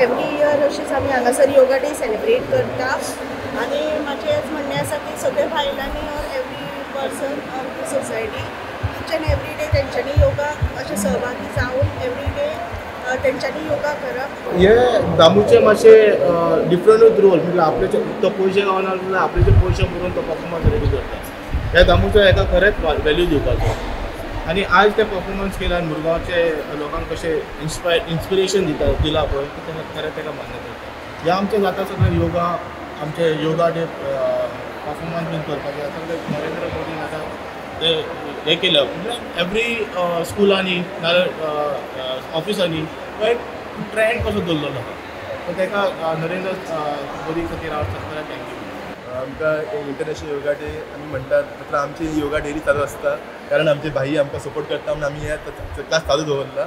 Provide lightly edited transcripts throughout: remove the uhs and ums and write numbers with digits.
Every year अशीच आमी हांगासर योगा डे सेलिब्रेट करता आनी म्हाजें म्हणणें आसा की सगळे बायलांनी or every person of the society each end every day तेंच्यांनी योगा अशें सहभागी जावन एवरी डे तेंच्यांनी योगा करप. हे दामूचे मातशे डिफरंटूच रोल म्हणजे आपले तो पयशे गावना जाल्यार आपले पयशे भरून तो परफॉर्मन्स रेडी करता. ह्या दामूचो हेका खरेंच व्हॅल्यू दिवपाचो आनी आज ते परफॉर्मन्स केल्यान मुरगांवचे लोकांक कशें इन्स्पिरेशन दिला पळय ते खरें ताका मान्य करता. हे आमचें जाता सगळें योगा आमचे योगा डे परफॉर्मन्स बीन करपाचें सगळें नरेंद्र मोदीन आतां ते हे केलं म्हणजे एवरी स्कुलांनी नाजाल्यार ऑफिसांनी तो एक ट्रेंड कसो दवरलेलो सो ताका नरेंद्र मोदी खातीर हांव सगळ्यांक थँक्यू. आमकां इंटरनॅशनल योगा डे आमी म्हणटात मतलब आमची योगा डेली चालू आसता कारण आमचे भाई आमकां सपोर्ट करता म्हणून आमी हे क्लास चालू दवरला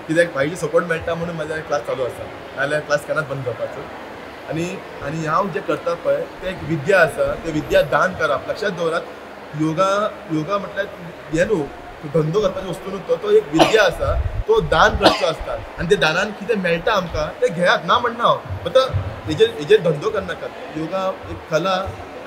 कित्याक भाईची सपोर्ट मेळटा म्हणून म्हाजो क्लास चालू आसा नाजाल्यार क्लास केन्नाच बंद जावपाचो. आनी हांव जे करता पळय ते एक विद्या आसा ते विद्या दान करप. लक्षात दवरात योगा म्हटल्यार हे न्हू धंदो करपाची वस्तू न्हू तो एक विद्या आसा तो दान करचो आसता आनी ते दानान कितें मेळटा आमकां ते घेयात ना म्हणना हांव बट हेजेर धंदो करनाकात. योगा एक कला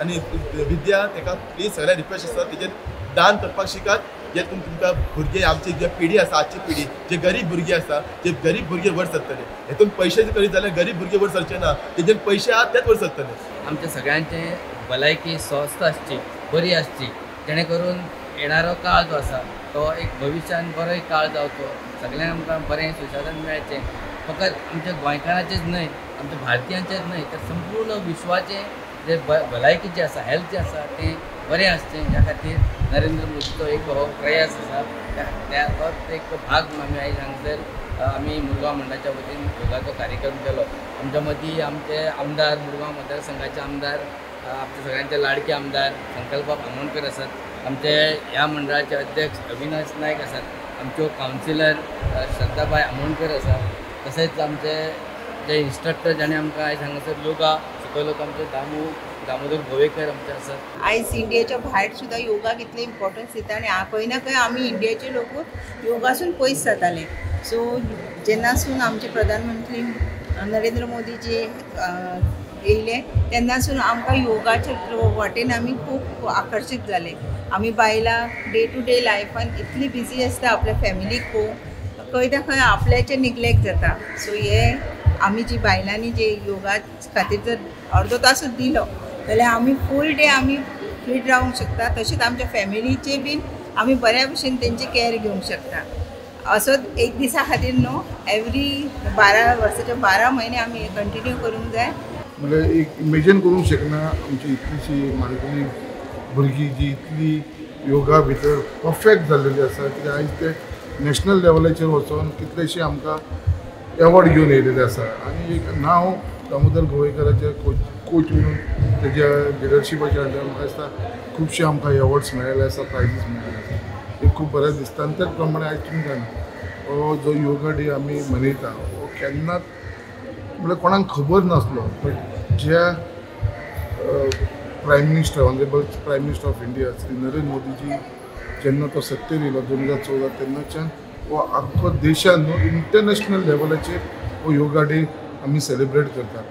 आनी विद्या ताका प्लीज सगळ्या रिक्वेस्ट आसा तेजेर दान करपाक शिकात जे तुमकां भुरगे आमची जे पिढी आसा आजची पिढी जे गरीब भुरगे आसा जे गरीब भुरगे वर सरतले हेतून पयशे करीत जाल्यार गरीब भुरगे वर सरचे ना तेजेर पयशे आहात तेच वर सरतले. आमच्या सगळ्यांचे भलायकी स्वस्थ आसची बरी आसची जेणे करून येणारो काळ जो आसा तो एक भविश्यान बरो एक काळ जावचो सगळ्यांक आमकां बरें सुशासन मेळचें. फकत आमच्या गोंयकारांचेच न्हय आमच्या भारतीयांचेच न्हय तर संपूर्ण विश्वाचे जे भलायकी जे आसा हेल्थ जे आसा तें बरें आसचें ह्या खातीर नरेंद्र मोदीचो एक हो प्रयास आसा त्याचोच एक भाग म्हणून आमी आयज हांगसर आमी मुरगांव मंडळाच्या वतीन योगाचो कार्यक्रम केलो. आमच्या मदीं आमचे आमदार मुरगांव मतदारसंघाचे आमदार आमचे सगळ्यांचे लाडके आमदार संकल्पा आमोणकर आसात आमचे ह्या मंडळाचे अध्यक्ष अविनाश नायक आसात आमच्यो कावन्सिलर श्रद्धाबाई आमोणकर आसात तशेंच आमचे जे इन्स्ट्रक्टर जाणें आमकां आयज हांगासर योगा शिकयलो तो आमचे दामोदर गोवेकर आमचे आसात. आयज इंडियाच्या भायर सुद्दां योगा कितले इम्पॉर्टन्स दिता आनी खंय ना खंय आमी इंडियाचे लोक योगासून पयस जाताले. सो जेन्नासून आमचे प्रधानमंत्री नरेंद्र मोदीजी येयले तेन्नासून आमकां योगाच्या वाटेन आमी खूब आकर्शीत जाले. आमी बायलां डे टू डे लायफान इतली बिजी आसता आपल्या फॅमिलीक पळोवन खंय ना खंय आपल्याचें निग्लेक्ट जाता. सो हे आमी जी बायलांनी जे योगा खातीर जर अर्दो तासूच दिलो जाल्यार आमी फूल डे आमी फीट रावंक शकता तशेंच आमच्या फॅमिलीचे बीन आमी बऱ्या भशेन तेंची कॅर घेवंक शकता. असोच एक दिसा खातीर न्हू एवरी 12 वर्साचे 12 म्हयने आमी हे कंटिन्यू करूंक जाय. म्हणजे एक इमेजीन करूंक शकना आमची इतलीशी माणकुली भुरगीं जी इतली योगा भितर परफेक्ट जाल्लेली आसा कित्याक आयज ते नॅशनल लेवलाचेर वचून कितलेशे आमकां एवॉर्ड घेवन येयलेले आसा आनी एक नांव दामोदर गोवेकराचे कोच म्हणून तेज्या लिडरशिपाच्या अंडर म्हाका दिसता खुबशे आमकां एवॉर्ड्स मेळ्ळे आसा प्रायजीस मेळ्ळे आसा एक खूब बरें दिसता. आनी त्याच प्रमाणे आयज तुमी जाणा हो जो योगा डे आमी मनयता हो केन्नाच म्हणजे कोणाक खबर नासलो बट ज्या prime minister honourable prime minister of India Shri Narendra Modiji जेन्ना तो सत्तेर येयलो 2014 तेन्नाच्यान हो आख्खो देशान इंटरनॅशनल लेवलाचेर हो योगा डे आमी सेलिब्रेट करता.